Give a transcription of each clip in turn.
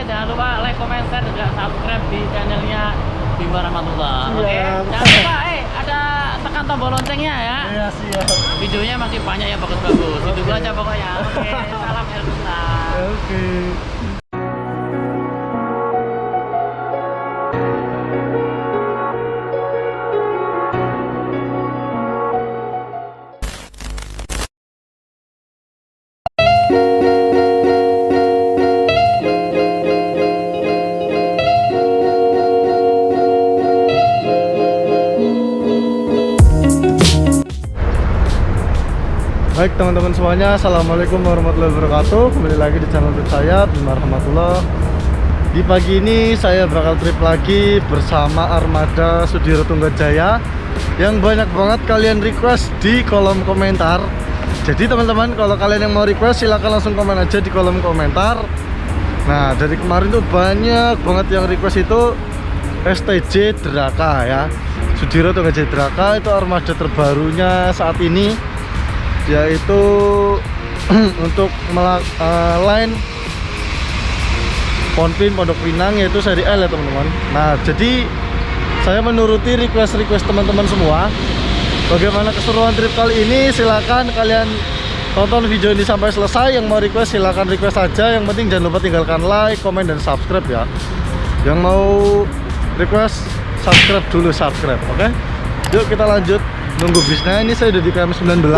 jangan lupa like, comment, share, dan juga subscribe di channelnya Bima Rahmatullah. Oke, jangan lupa ada tekan tombol loncengnya ya. Iya, siap. Videonya masih banyak yang bagus-bagus. Itu aja pokoknya. Oke, salam Elvisa. Oke. Baik teman-teman semuanya, assalamualaikum warahmatullahi wabarakatuh. Kembali lagi di channel saya Bima Rahmatullah. Di pagi ini saya bakal trip lagi bersama Armada Sudiro Tunggajaya yang banyak banget kalian request di kolom komentar. Jadi teman-teman, kalau kalian yang mau request silahkan langsung komen aja di kolom komentar. Nah, dari kemarin tuh banyak banget yang request itu STJ Draka ya, Sudiro Tunggajaya Draka. Itu armada terbarunya saat ini, yaitu untuk line Ponpin Pondok Pinang, yaitu seri L ya teman-teman. Nah, jadi saya menuruti request teman-teman semua. Bagaimana keseruan trip kali ini? Silahkan kalian tonton video ini sampai selesai. Yang mau request silahkan request saja. Yang penting jangan lupa tinggalkan like, komen, dan subscribe ya. Yang mau request subscribe dulu, subscribe, oke? Yuk kita lanjut nunggu bisnya. Ini saya udah di KM 19.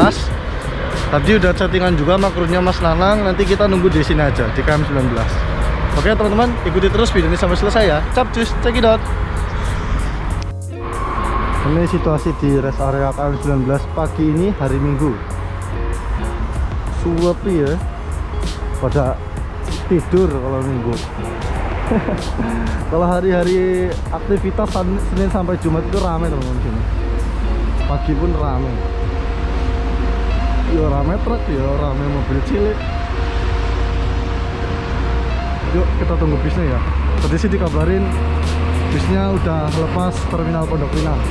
Tadi udah chattingan juga makrunya Mas Nanang. Nanti kita nunggu di sini aja di KM 19. Oke teman-teman, ikuti terus video ini sampai selesai ya. Capcus, check it out. Ini situasi di rest area KM 19 pagi ini, hari Minggu. Sepi ya, pada tidur kalau Minggu. Kalau hari-hari aktivitas Senin sampai Jumat itu ramai teman-teman sini. Pagi pun ramai. Ya rame truk, ya rame mobil cilik. Yuk kita tunggu bisnya ya. Tadi sih dikabarin bisnya udah lepas terminal Pondok Pinang.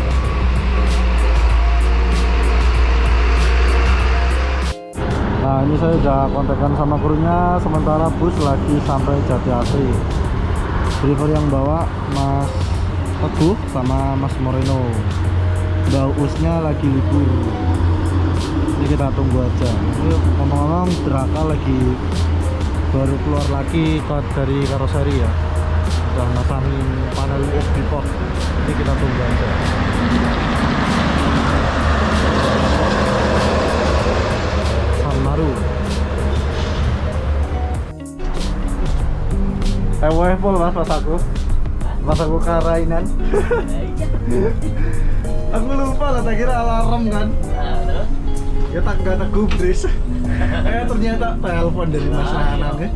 Nah, ini saya udah kontekan sama krunya, sementara bus lagi sampai Jati Asri. Driver yang bawa Mas Teguh sama Mas Moreno. Mbak Usnya lagi libur. Jadi kita tunggu aja. Ini ngomong-ngomong, Draka lagi baru keluar lagi dari karoseri ya. Udah masangin panel USB port. Jadi kita tunggu aja. Sanmaru. Pol mas, pas aku karainan. Aku lupa lah, tak kira alarm kan. Ya tak gak gubris. Ternyata telepon dari Mas Nanang ya.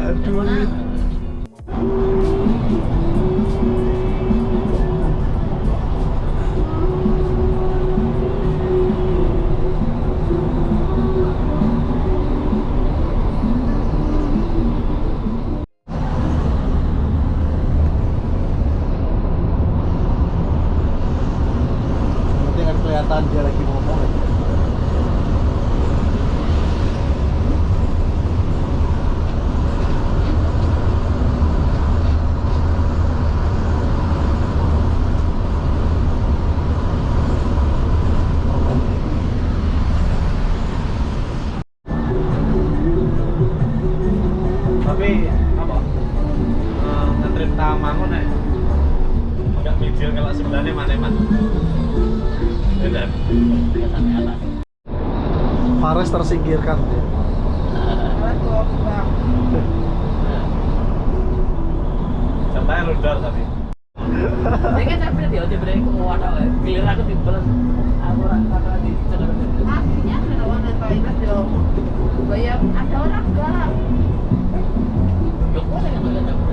Aduh. Kelihatan dia lagi ngomong ya. Tapi apa? Ngetrip Tamangun ya. Enggak video kalau sebenarnya mana-mana. Fares tersingkirkan. Contohnya rudal tapi. Ini kan saya beli aja beli ke wadah lah. Giliran aku dibalas. Aku rasa di sana. Aslinya ada warna toilet dong. Bayar ada orang enggak? Yuk, mana yang toilet aku?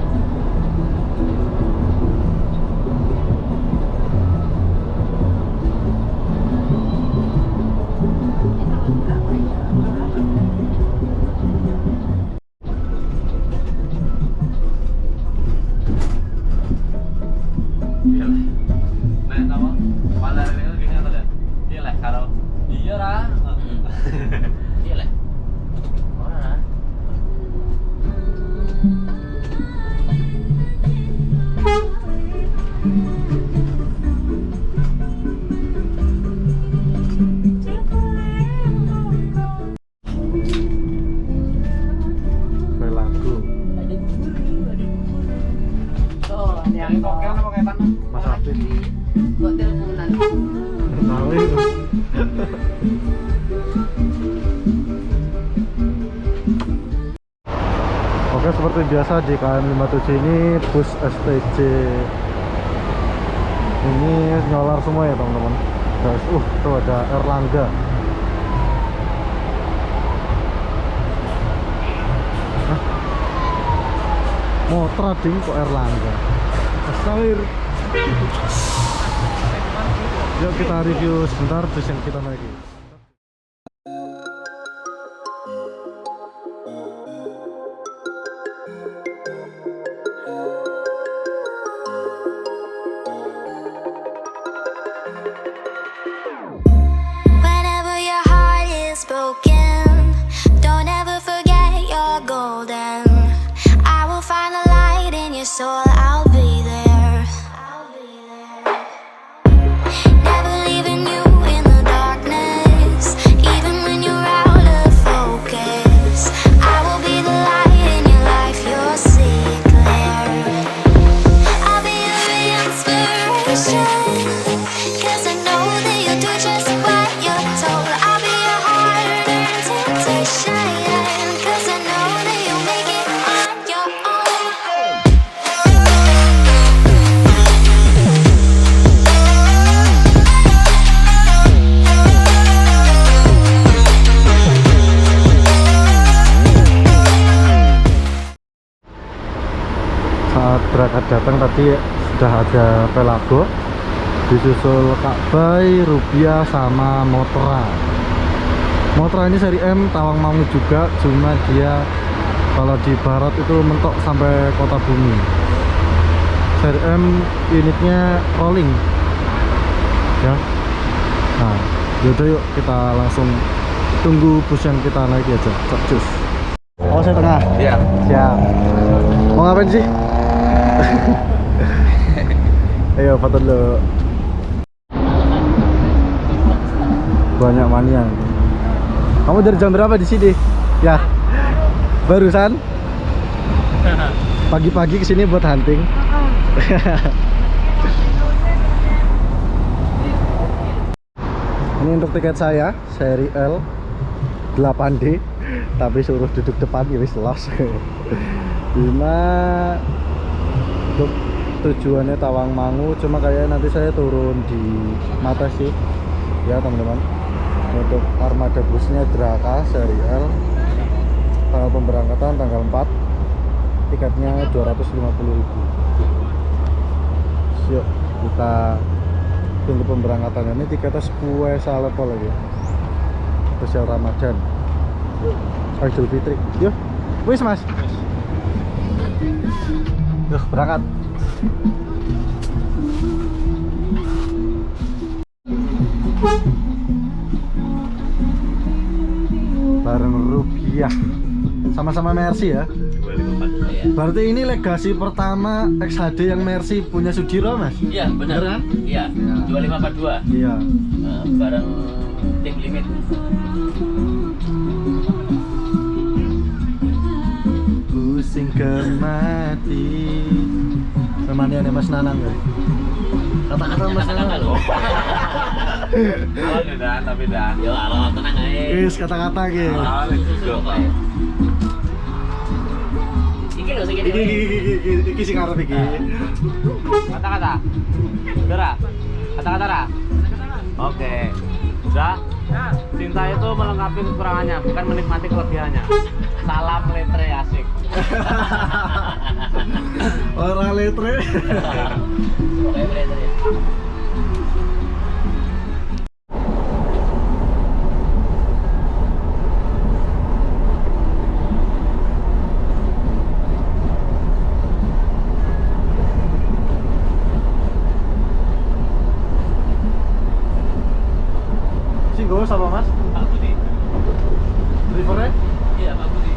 Oke, seperti biasa di KM 57 ini bus STJ ini nyolar semua ya teman-teman. Guys, tuh ada Erlangga. Hah? Motra ding kok Erlangga. Astagfir. Yuk kita review sebentar terus yang kita naiki. Whenever your heart is broken, don't ever forget you're golden. I will find the light in your soul, I'll be there. Never leaving you in the darkness, even when you're out of focus. I will be the light in your life, you'll see it clear. I'll be your inspiration, 'cause I know that you'll do just what you're told. I'll be your hard-earned temptation, 'cause I know that you'll make it on your own. Saat berangkat datang tadi sudah ada Pelago, disusul Kak Bay, Rubia sama Motra. Motra ini seri M Tawangmangu juga, cuma dia kalau di barat itu mentok sampai Kota Bumi. Seri M unitnya rolling ya. Nah yaudah, yuk kita langsung tunggu bus yang kita naiki aja. Cus. Oh, saya tengah. Iya. Siap. Mau ngapain sih? Ayo foto dulu. Banyak mania. Kamu dari jam berapa di sini? Ya. Barusan? Pagi-pagi kesini buat hunting. Ini untuk tiket saya, seri L 8D, tapi suruh duduk depan ya wis los. Bima untuk tujuannya Tawangmangu, cuma kayaknya nanti saya turun di Mates sih ya teman-teman. Untuk armada busnya Draka seri L, tanggal pemberangkatan tanggal 4, tiketnya 250.000. Yuk kita tunggu pemberangkatan. Ini tiketnya spesial level lagi, spesial Ramadan, Idul Fitri. Yuk wis mas, yuk berangkat. Bareng Rupiah, sama-sama Mercy ya. Berarti ini legasi pertama XHD yang Mercy punya Sudiro mas? Iya benar kan? Iya. 2542. Iya. Bareng tim limit. Pusing ke mati. Temaniannya Mas Nanang ya? Kata-kata Mas Nanang. Awal udah, tapi dah. Yo, awal tenang aja. Is kata-kata gitu. Awal juga. Iki lho sing Iki sing arep iki. Kata-kata. Udah. Kata-kata ra? Oke. Udah. Cinta itu melengkapi kekurangannya, bukan menikmati kelebihannya. Salam letre asik. Orang letre. Letre ya. Singgo sama mas? Pak Budi. Drivernya? Iya, Pak Budi.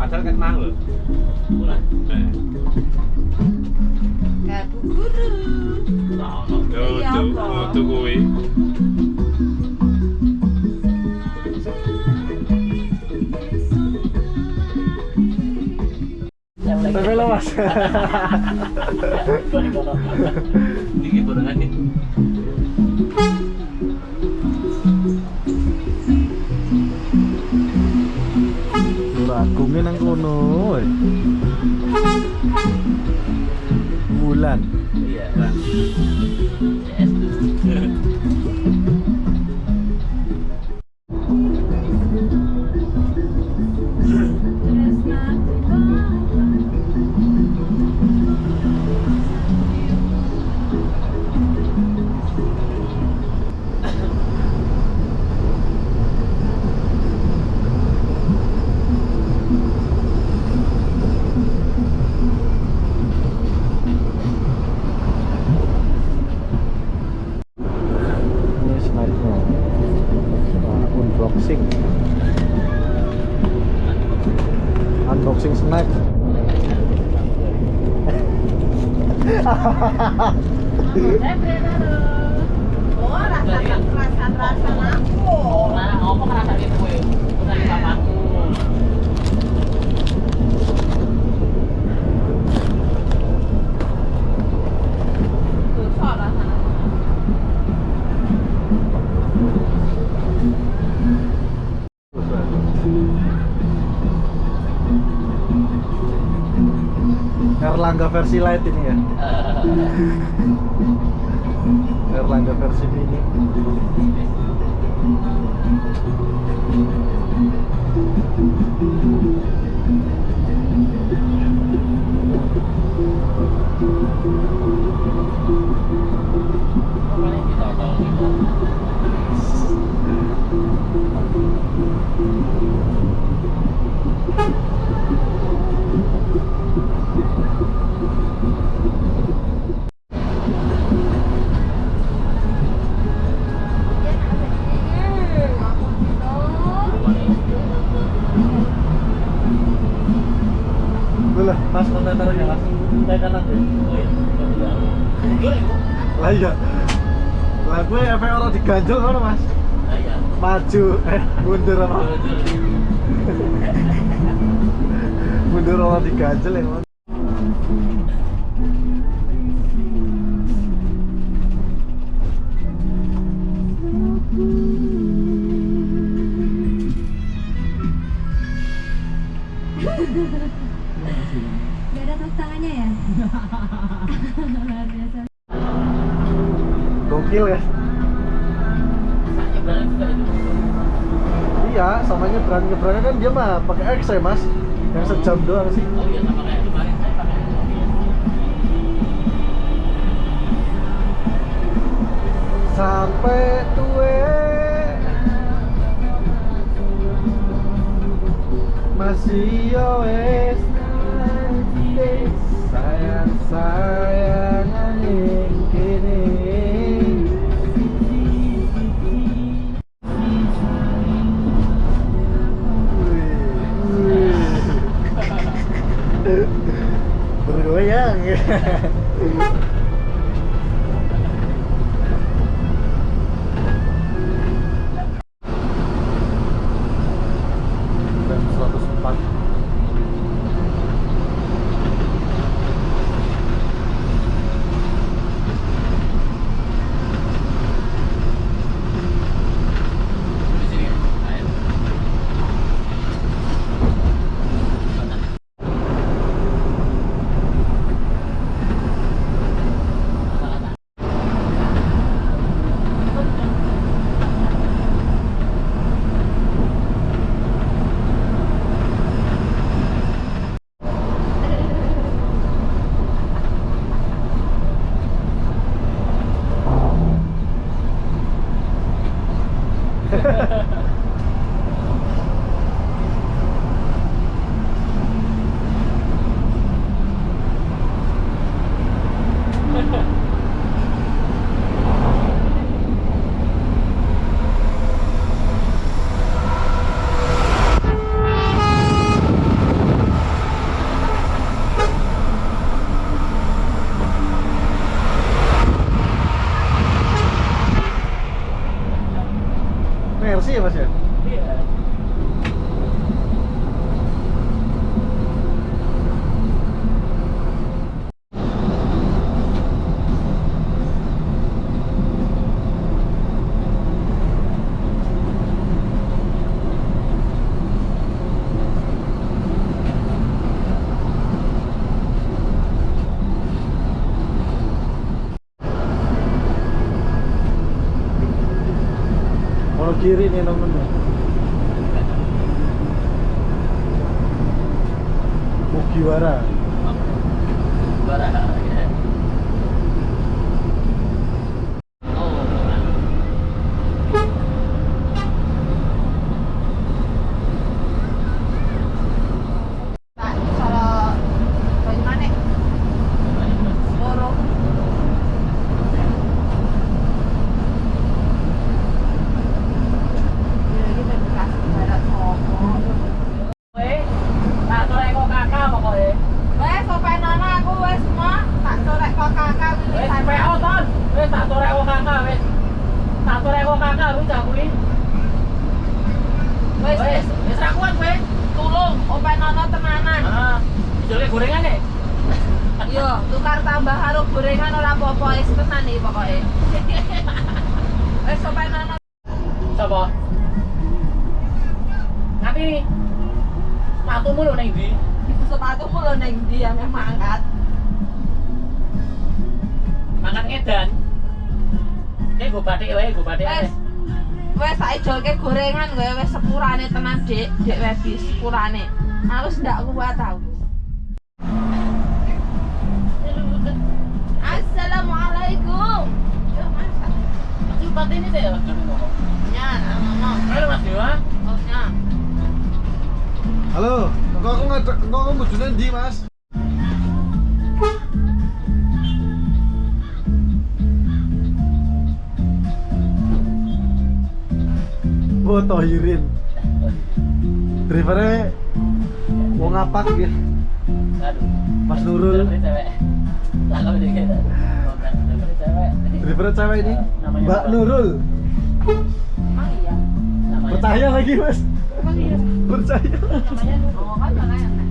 Padahal kan mahal. Murah. Kayak Bu Guru. Iya, apa? Tuh kuwi. Tapi lo mas. Tinggi barengan nih. Luragungnya nang kono. Bulan. Iya, Bang. CS tuh. Ini snacknya. Unboxing. Unboxing snack. Oh, rasakan perasaan aku. Nah, ngomong rasa gitu gue. Udah di papaku. Tuh, soal rasanya. Erlangga versi light ini ya. Erlangga versi mini. Pokoknya kita kalau gitu. Lah, mas kontainernya mas. Saya kanan deh. Oh iya. Lah iya. Lah gue efek orang diganjel mana mas? Nah, iya. Maju, mundur apa? Mundur orang diganjel ya mas. Gak ada tepuk tangannya ya? Luar biasa. Gokil ya. Saya berani juga itu. Iya, sama nyebrangnya kan dia mah pakai X ya mas. Yang sejam doang sih. Oh iya, sama kayak kemarin saya pakai mobil. Sampai tue masih yoes sayang-sayangan yang kini. Bergoyang ya. Dan 104. Di sini ya. Ayo. kursi ya Mas ya? Iya. Kalau kiri nih temen-temen. Mugiwara. Bara. Ya. Oh. Tak salah bagaimana? Loro. Ya kita dikasih barat sopo. Weh, tak colek kok kakak pokoknya. Wes sopenana aku wes semua tak colek kok kakak Wes wis PO ton. Wes tak colek kok kakak wes. Tak colek kok kakak wis aku kuwi. wes Wes ra kuat wes. tulung openana tenanan. Ah, jole gorengan nih. Yo, tukar tambah karo gorengan ora apa-apa wis tenan iki pokoke. Wes sopenana Sapa? Nanti nih. Sepatumu lho ning ndi? itu sepatumu lho ning ndi yang mangkat. Mangan ngedan. Gue batik wae, gue batik Wes. ae. Wes tak ijolke gorengan gue wes sepurane tenan, Dik. Dik webis sepurane. Aku ndak kuat tau. Assalamualaikum. Yo, Mas. Masih batik ini saya waktu itu ngomong. Ya, ngomong. Halo Mas Dewa. Oh, ya. Halo, kok aku bojone ndi, Mas? Oh, Tohirin. Drivernya wong apa gitu? Aduh. Mas Nurul. Cewek. Lalu dikit. Cewek. Drivernya cewek ini? Namanya Mbak apa? Nurul. Emang iya. Namanya. Percaya lagi, Mas. Emang iya. Percaya. Namanya Nurul. Oh, kan mana enak.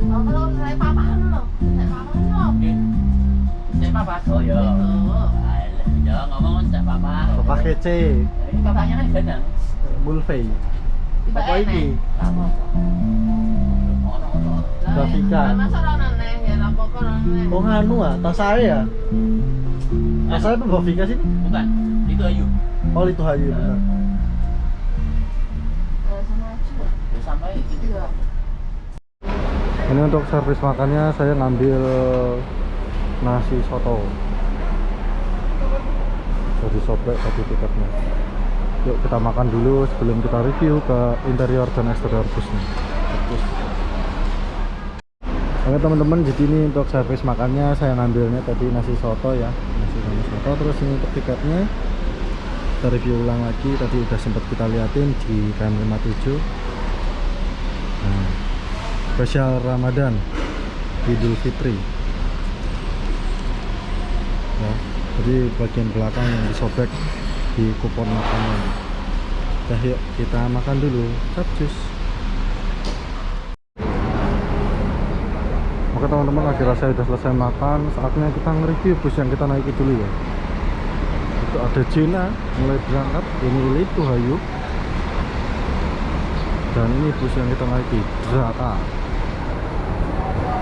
Oh, kalau saya papahan lo. Saya papahan lo. Saya papa. Oh iya. Oh. Alah, ya ngomong cak papa. Papa kece, Ini bapaknya kan gandang. Mulfei. Tiba Apa enak. ini? Apa? Ono. Grafika. Masa ora neh ya apa-apa neh. Oh nganu ah, tas saya ya? Tas saya tuh Bavika sih? Bukan. Itu Ayu. Oh itu Hayu benar. Sama aja. Ya sampai itu. Iya. Ini untuk servis makannya saya ngambil nasi soto. Jadi sobek tadi tiketnya. Yuk kita makan dulu sebelum kita review ke interior dan eksterior busnya. Bus. Oke teman-teman, jadi ini untuk servis makannya saya ngambilnya tadi nasi soto ya, nasi soto. Terus ini untuk tiketnya kita review ulang lagi. Tadi udah sempat kita liatin di KM57. Nah, spesial Ramadan, Idul Fitri. Ya, jadi bagian belakang yang disobek di kupon makannya. Udah yuk kita makan dulu. Capcus. Oke teman-teman, akhirnya saya sudah selesai makan. Saatnya kita nge-review bus yang kita naiki dulu ya. Itu ada Jena mulai berangkat. Ini itu Hayu. Dan ini bus yang kita naiki, Zaka.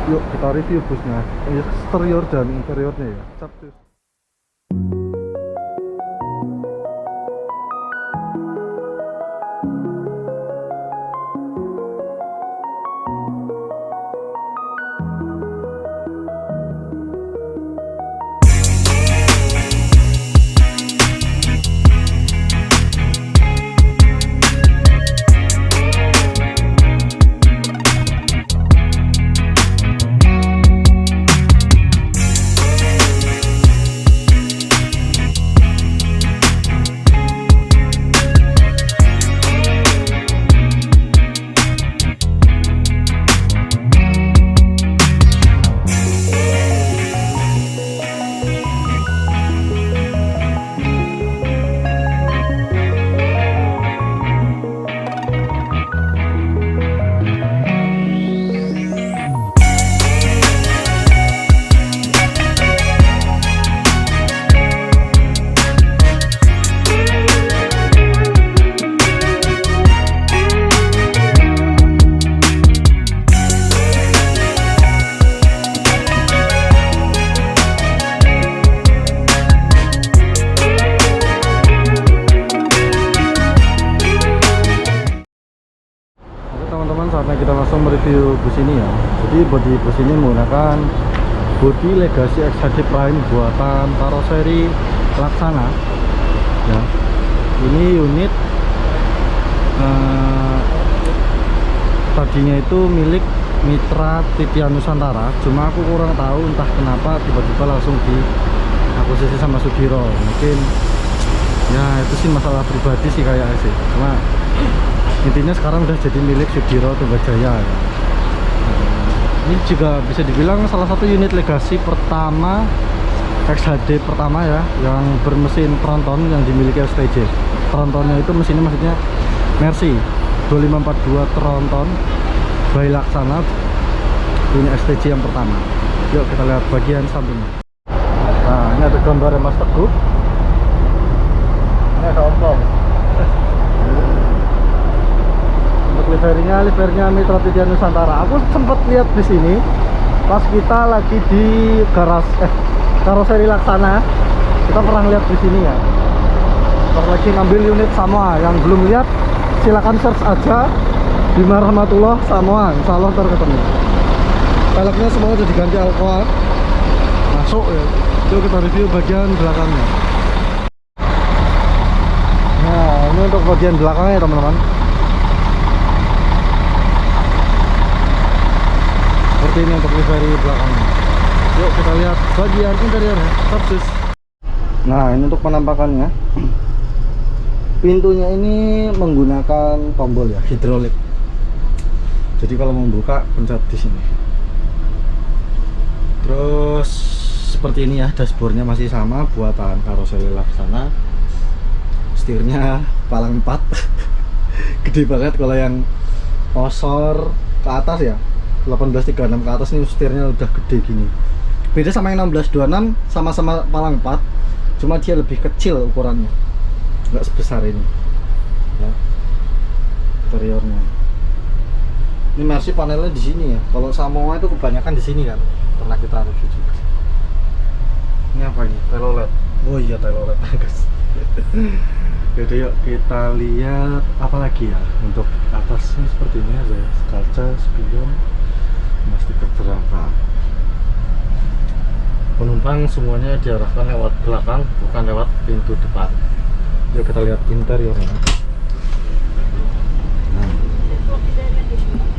Yuk kita review busnya, eksterior dan interiornya ya. Capcus. ini ya. Jadi body bus ini menggunakan bodi Legacy XHD Prime buatan karoseri Laksana ya. Ini unit tadinya itu milik Mitra Titian Nusantara, cuma aku kurang tahu entah kenapa tiba-tiba langsung diakuisisi sama Sudiro. Mungkin ya itu sih masalah pribadi sih kayaknya sih, cuma intinya sekarang udah jadi milik Sudiro Tunggajaya ya. Ini juga bisa dibilang salah satu unit Legacy pertama XHD pertama ya, yang bermesin tronton yang dimiliki STJ. Trontonnya itu mesinnya maksudnya Mercy 2542 tronton by Laksana, punya STJ yang pertama. Yuk kita lihat bagian sampingnya. Nah, ini ada gambar Mas Teguh. Ini ada ompong. Untuk liverinya Mitra Titian Nusantara. Aku sempat lihat di sini pas kita lagi di karoseri Laksana. Kita pernah lihat di sini ya. Pas lagi ngambil unit Samoa. Yang belum lihat silakan search aja Bima Rahmatullah Samoa, insya Allah ntar ketemu. Peleknya semua udah diganti Alcoa. Masuk ya. Yuk kita review bagian belakangnya. Nah, ini untuk bagian belakangnya teman-teman. Seperti ini untuk livery belakangnya. Yuk kita lihat bagian interiornya. Sukses. Nah, ini untuk penampakannya. Pintunya ini menggunakan tombol ya, hidrolik. Jadi kalau membuka pencet di sini. Terus seperti ini ya, dashboardnya masih sama buatan karoseri Laksana. Setirnya palang 4. Gede banget kalau yang osor ke atas ya. 1836 ke atas ini setirnya udah gede gini. Beda sama yang 1626, sama-sama palang 4. Cuma dia lebih kecil ukurannya. Nggak sebesar ini. Ya. Interiornya. Ini Mercy panelnya di sini ya. Kalau Samoa itu kebanyakan di sini kan. Pernah kita review juga. Ini apa ini? Telolet. Oh iya telolet guys. Yaudah yuk kita lihat apa lagi ya. Untuk atasnya seperti ini ada kaca, spion, stiker berangkat. Penumpang semuanya diarahkan lewat belakang, bukan lewat pintu depan. Yuk kita lihat interiornya. Nah,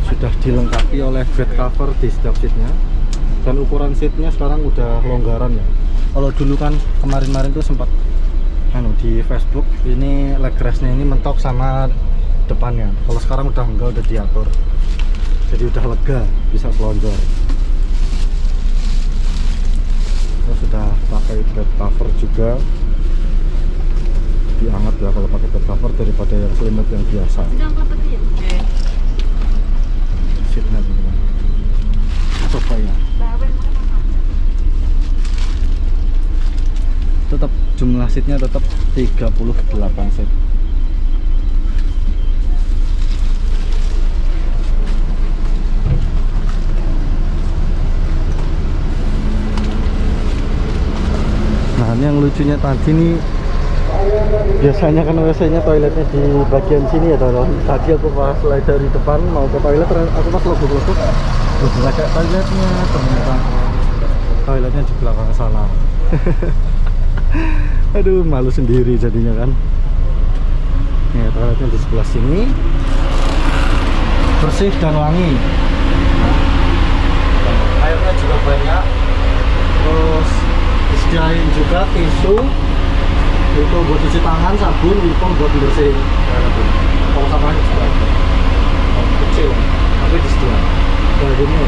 sudah dilengkapi oleh bed cover di setiap seatnya, dan ukuran seatnya sekarang udah longgaran ya. Kalau dulu kan kemarin-kemarin tuh sempat di Facebook ini leg restnya ini mentok sama depannya. Kalau sekarang udah enggak, udah diatur, jadi udah lega, bisa selonjor. Terus sudah pakai bed cover juga, lebih hangat ya kalau pakai bed cover daripada yang selimut yang biasa. Seatnya teman-teman, sofanya tetap jumlah seatnya tetap 38 seat. Nah, ini yang lucunya tadi nih, biasanya kan WC-nya toiletnya di bagian sini ya teman-teman. Tadi aku pas dari depan mau ke toilet, aku pas logok-logok terus kayak toiletnya, ternyata toiletnya di belakang sana. Aduh, malu sendiri jadinya kan. Nih, toiletnya di sebelah sini, bersih dan wangi. Airnya juga banyak. Terus disediain juga tisu, itu buat cuci tangan, sabun, wipon buat bersih. Kalau sampahnya juga ada. Kecil, tapi disediain. Kayak gini.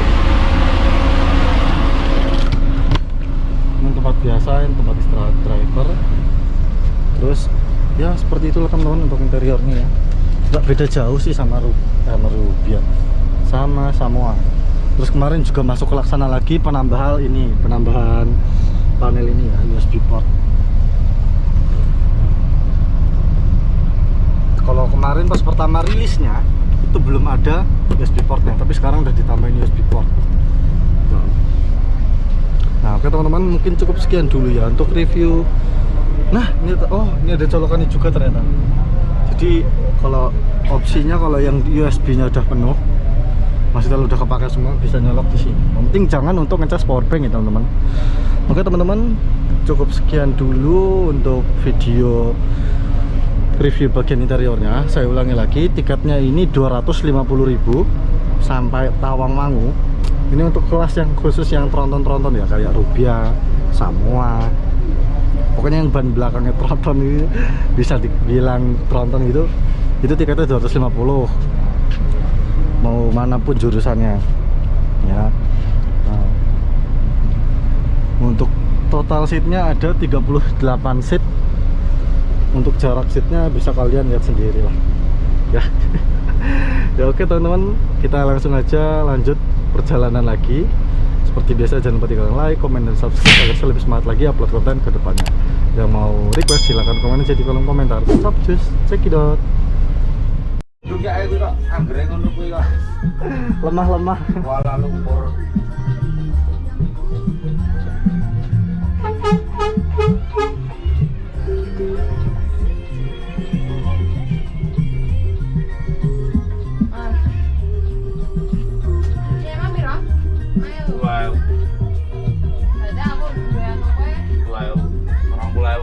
Ini tempat biasa, ini tempat istirahat driver. Terus ya seperti itulah teman-teman untuk interiornya ya. Nggak beda jauh sih sama Rubia, sama Samoa. Terus kemarin juga masuk ke Laksana lagi penambahan panel ini ya, USB port. Kalau kemarin pas pertama rilisnya itu belum ada USB portnya, tapi sekarang udah ditambahin USB port. Nah, oke teman-teman, mungkin cukup sekian dulu ya untuk review. Nah, ini ada colokannya juga ternyata. Jadi kalau opsinya, kalau yang USB-nya udah penuh, Maksudnya udah kepake semua bisa nyolok di sini. Yang penting jangan untuk ngecas powerbank ya teman-teman. Oke teman-teman, cukup sekian dulu untuk video review bagian interiornya. Saya ulangi lagi, tiketnya ini 250.000 sampai Tawangmangu. Ini untuk kelas yang khusus yang tronton-tronton ya, kayak Rubia, Samoa. Pokoknya yang ban belakangnya tronton ini bisa dibilang tronton gitu. Itu tiketnya 250. Mau manapun jurusannya ya. Nah, untuk total seatnya ada 38 seat. Untuk jarak seatnya bisa kalian lihat sendiri lah ya. Ya oke teman-teman, kita langsung aja lanjut perjalanan lagi. Seperti biasa jangan lupa tinggalkan like, komen, dan subscribe agar saya lebih semangat lagi upload konten ke depannya. Yang mau request silahkan komen aja di kolom komentar. Stop, just check it out. Lemah-lemah. Kuala Lumpur. Ya emang piro? Ayo. Pulau. Ada aku duwe anu kowe. Pulau. Orang pulau.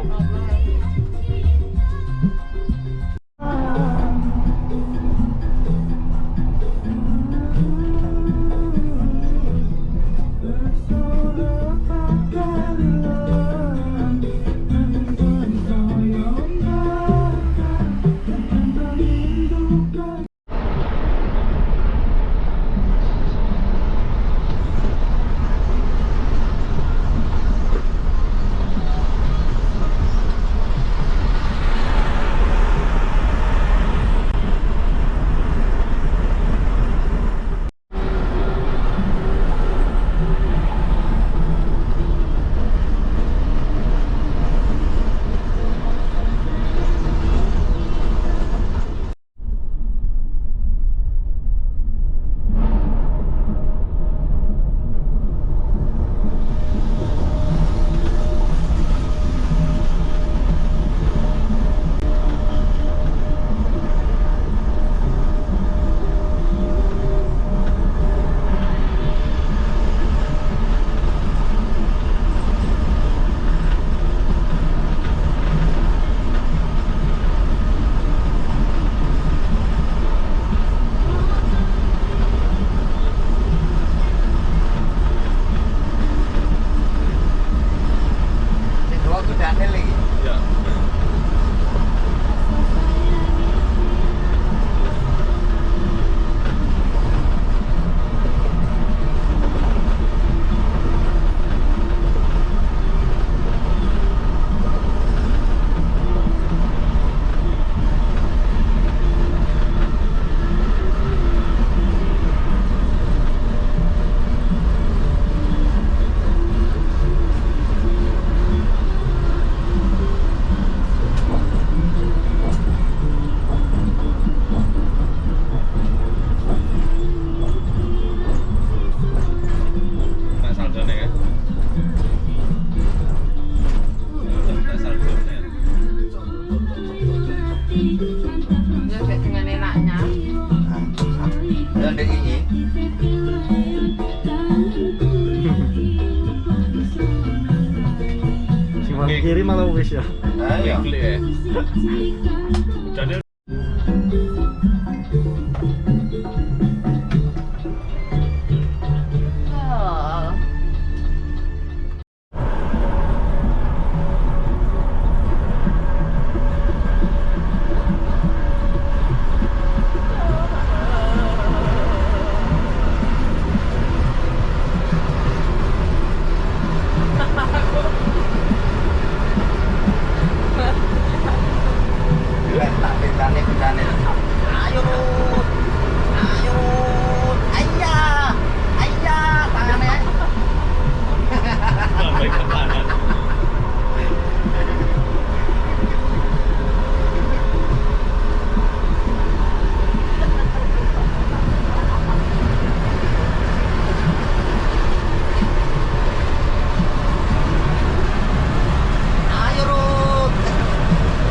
Ya kayak dengan enaknya. Dan ada ini. Si malah kiri malah wis ya. Nah, ya. Oh. Ayo, Rut. Ayo, Rut. Ayah. Ayah, tangannya. Ayo, Rut.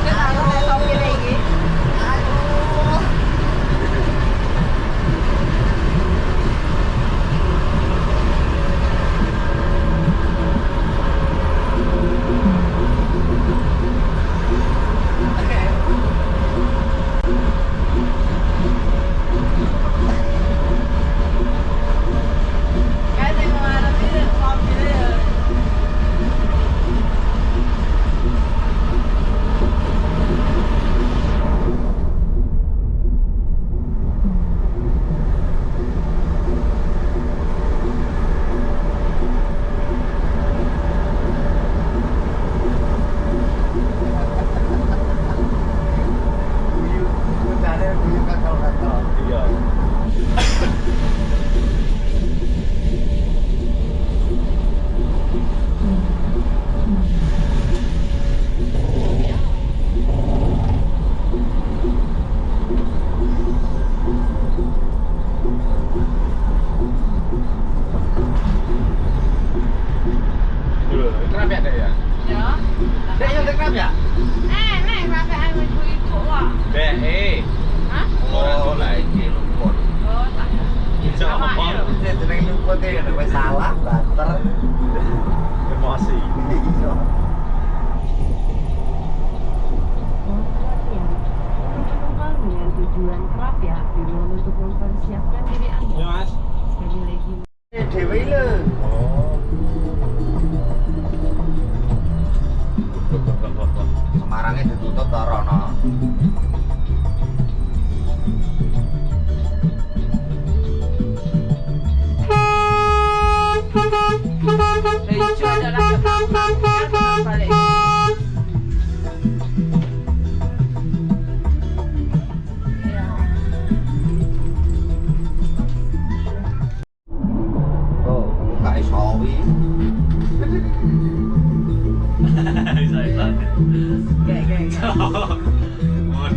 Kita harus topi lagi. Ayo.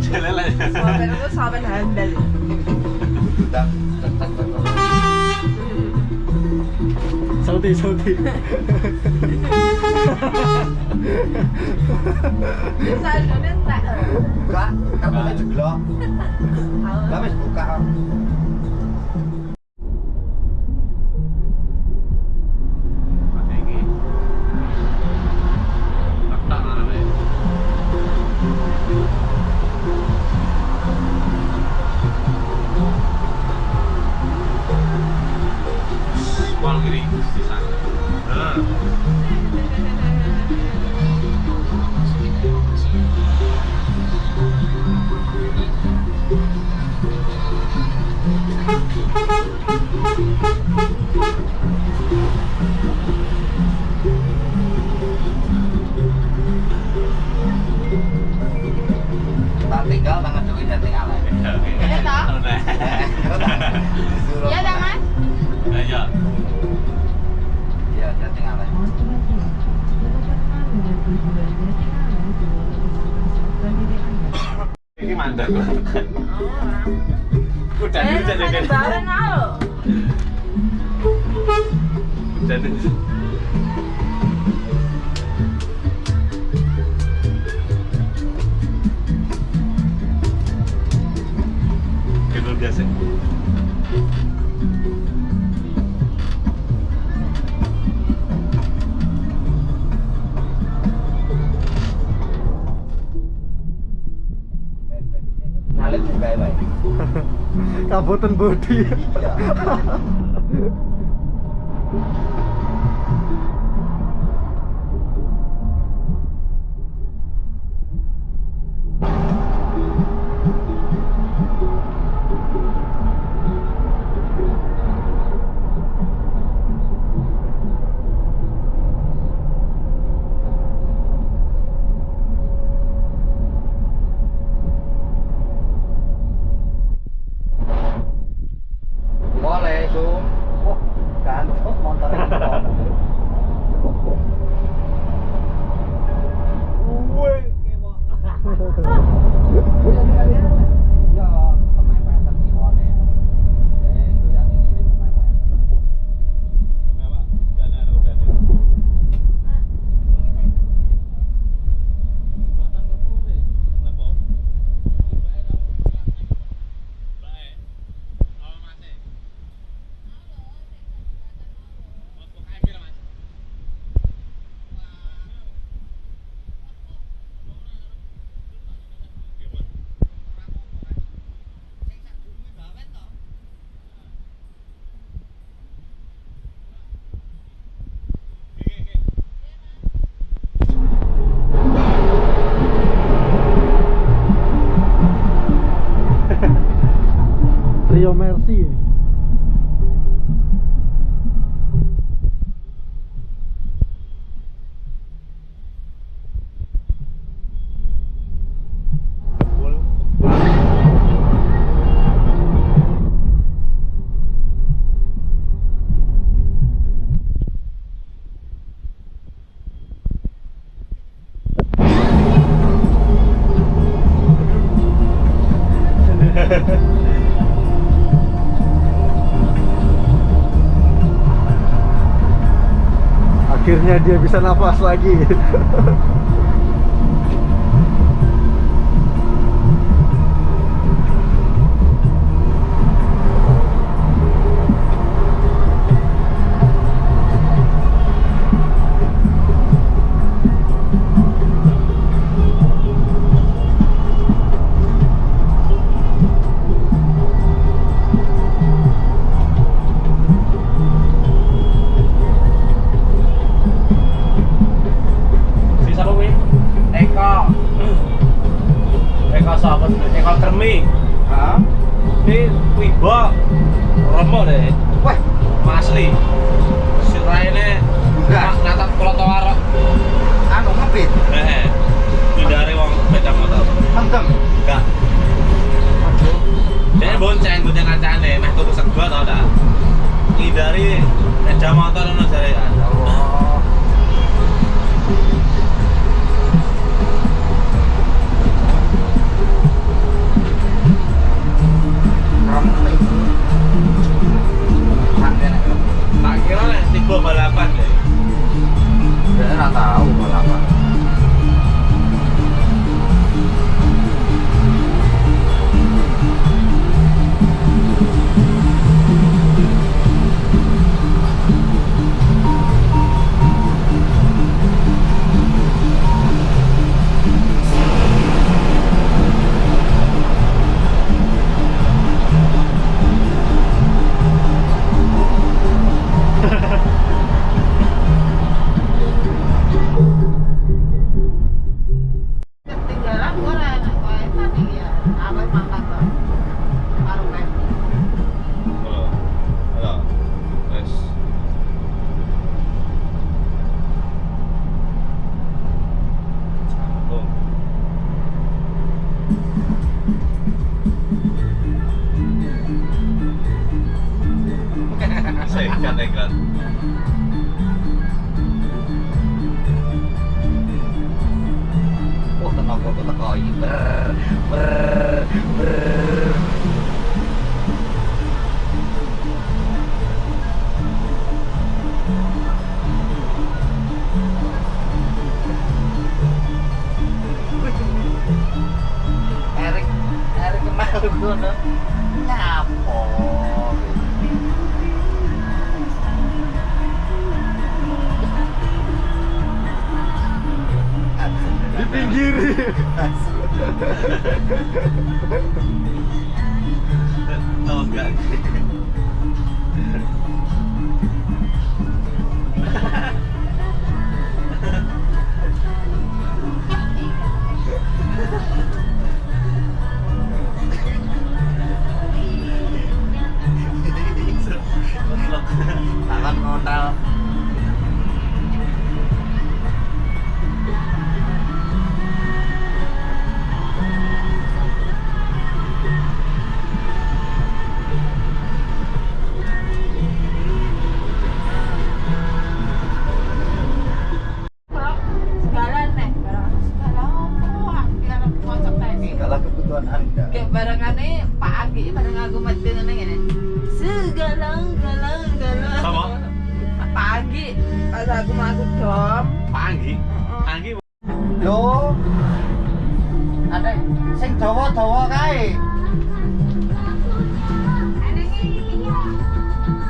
Jalan aja. Sopir itu sopir handal. Udah. Sauti. Bisa entek. Enggak, kamu jeglok. Enggak wis buka. Tak tinggal tangan duit dan tinggal aja. Iya toh? Disuruh. Iya dah Mas. Iya. Iya, dan tinggal aja. Ini mandek kok. Udah Bareng alo. Gitu biasa. Ngalir juga ya, Pak. Kabutan bodi. Iya. Boleh, Sum. Wah, gantung motornya. Ya, pemain-pemain tertiwone. Itu yang ini pemain-pemain. Rio Mercy. Akhirnya dia bisa nafas lagi. Eko Termi. Hah? Ini Wibo Romo deh. Wah, Asli. Si Raine natap klotoar. anu ngebit. Heeh. Hindari wong sepeda motor. Kenceng. Enggak. Dia bonceng gue ngacane meh tuku sego tau dah. Hindari sepeda motor ngono jare kan. Allah. begal. Oh, tenaga kok teko iki. Ber. Erik kemalu ngono. Nyapo. Dipinggiri. Tahu enggak? Tangan ngontal. Segalan nih, barang segalan apa? Biar kocok tadi. Segala kebutuhan Anda. Kayak barangane Pak Agi barang aku mati ngene ngene. Segalang galang galang. Sama? Pak Agi pas aku mau dom. Panggi. Panggi. Lho. Ada sing dawa-dawa kae.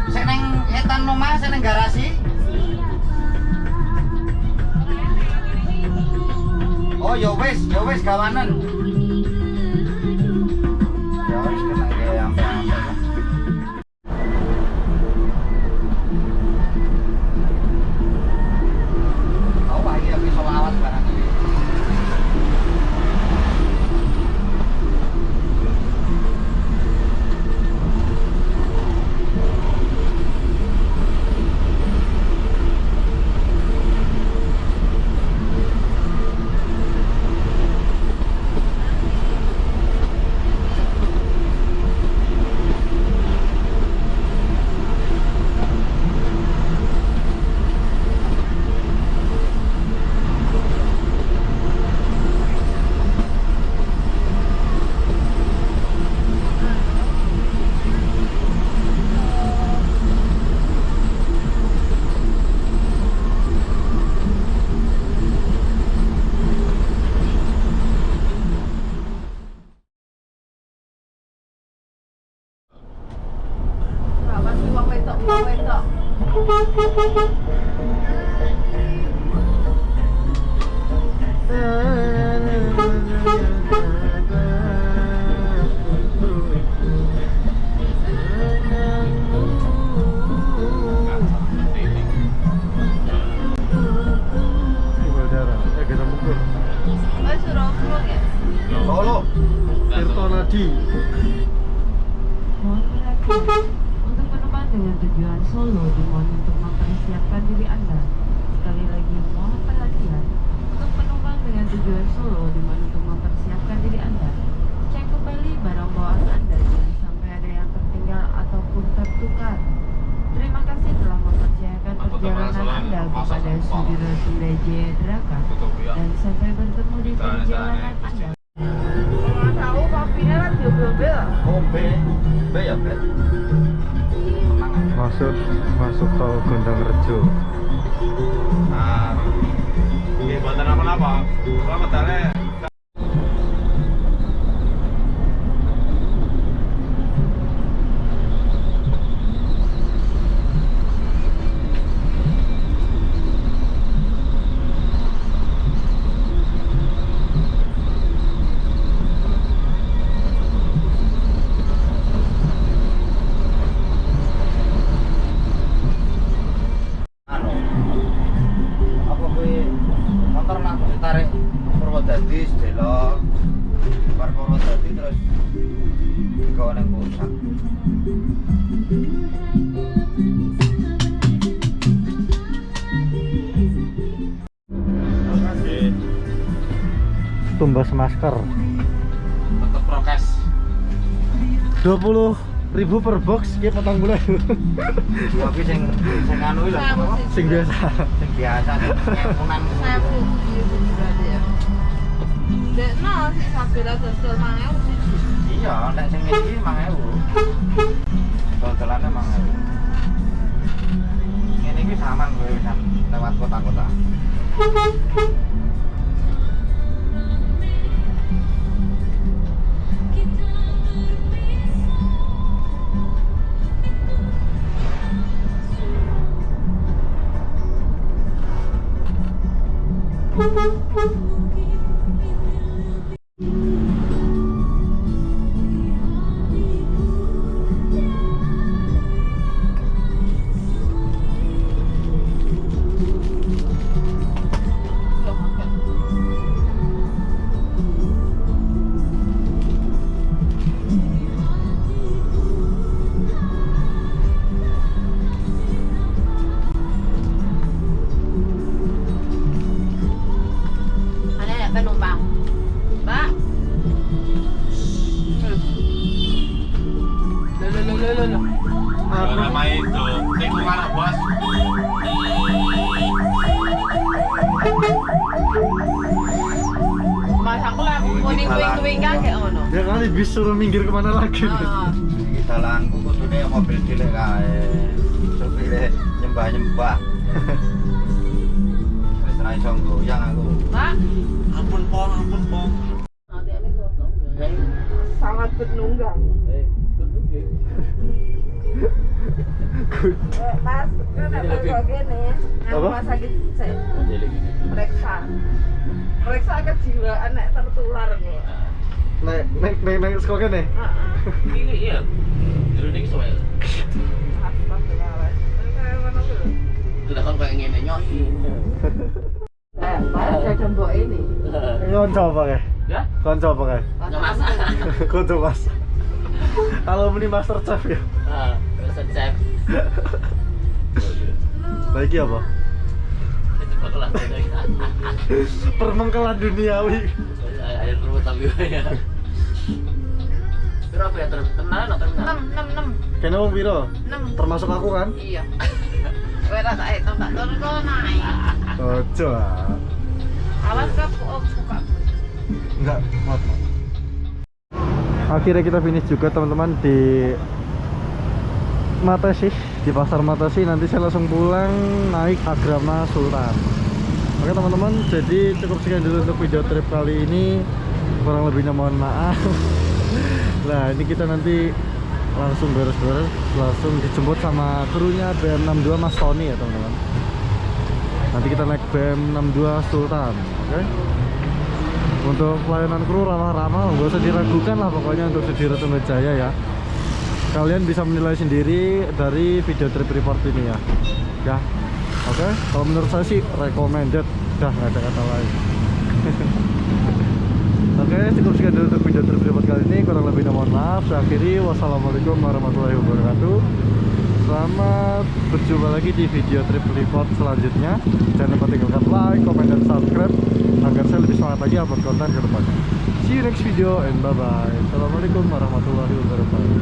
Sing nang etan omah, sing nang garasi. Oh, ya wis gawanan. Ya wis kena ya ampe-ampe lah. Oh, Pak iki bisa lawat barang iki. Berapa sih uang wedok? Kita Bogor. Oh, suruh pulang ya? Solo. Tirto Nadi. Mohon perhatian untuk penumpang dengan tujuan Solo dimohon untuk mempersiapkan diri Anda. Sekali lagi mohon perhatian untuk penumpang dengan tujuan Solo dimohon untuk mempersiapkan diri Anda. Cek kembali barang bawaan Anda jangan sampai ada yang tertinggal ataupun tertukar. Terima kasih telah mempercayakan perjalanan Anda kepada Sudirman Jaya Draka dan sampai bertemu di perjalanan Anda. Kalau nggak tahu kopinya kan bel-bel. Oh, B ya, Bet. Masuk tol Gondang Rejo. Nah, ini buatan apa-apa. Kalau medalnya Anu. Apa kuwi motor nak ditarik Purwodadi sedelok. Bar Purwodadi terus digawa nang puncak. Tumbas masker. tetap prokes. 20 1000 per box, dia 40.000. Tapi sing anu lho. Sing biasa. Sing biasa ngemunan. Sewu gitu berarti ya. Dekno si Sabila dodol 1000 siji. Iya, nek sing iki 5.000. Dodolannya 5.000. Ngene iki saman kowe bisa lewat kota-kota. Ada ya penumpang? Mbak. Loh. Kalau nama itu lingkungan bos. Mas aku lah kuing-kuing kayak ngono. Ya kali bis suruh minggir kemana lagi? Heeh. Iki dalanku kudune mobil cilik kae. Supire nyembah-nyembah. Wis ra iso goyang aku. Mbak, Ampun pong. sangat penunggang. Mas, kan ada kok gini. Apa? Rumah sakit periksa kejiwaan nek tertular kok. Nek sekolah nih. Ini iya. Dulu ini soal. Astagfirullah. Kayak mana dulu? Sudah kan kayak ngene nyohi. Mas jajan mbok ini. Konco apa kayak? Ya? Konco apa kayak? Mas. Konco mas. Kalau beli master chef ya. Rasa chef. Lagi apa? Itu bakalan Permengkelan duniawi. air ruwet tapi ya. Berapa ya terkenal atau terkenal? 6. Kayaknya wong piro? 6. Termasuk aku kan? Iya. Kowe rasa itu tak turun naik. Ojo ah. Awas ke buka. Enggak, maaf. Akhirnya kita finish juga teman-teman di Matesi, di pasar Matesi. Nanti saya langsung pulang naik Agrama Sultan. Oke teman-teman, jadi cukup sekian dulu untuk video trip kali ini. Kurang lebihnya mohon maaf. Nah ini kita nanti langsung beres-beres, langsung dijemput sama krunya BM62 Mas Tony ya teman-teman. Nanti kita naik BM62 Sultan, oke? Untuk pelayanan kru ramah-ramah, gak usah diragukan lah pokoknya untuk Sudirah Jaya ya. Kalian bisa menilai sendiri dari video trip report ini ya. Ya, oke? Kalau menurut saya sih recommended, dah nggak ada kata lain. Oke, cukup sekian dulu untuk video trip report kali ini. Kurang lebihnya mohon maaf. Saya akhiri. Wassalamualaikum warahmatullahi wabarakatuh. Selamat berjumpa lagi di video trip report selanjutnya. Jangan lupa tinggalkan like, comment, dan subscribe agar saya lebih semangat lagi upload konten ke depannya. See you next video and bye bye. Assalamualaikum warahmatullahi wabarakatuh.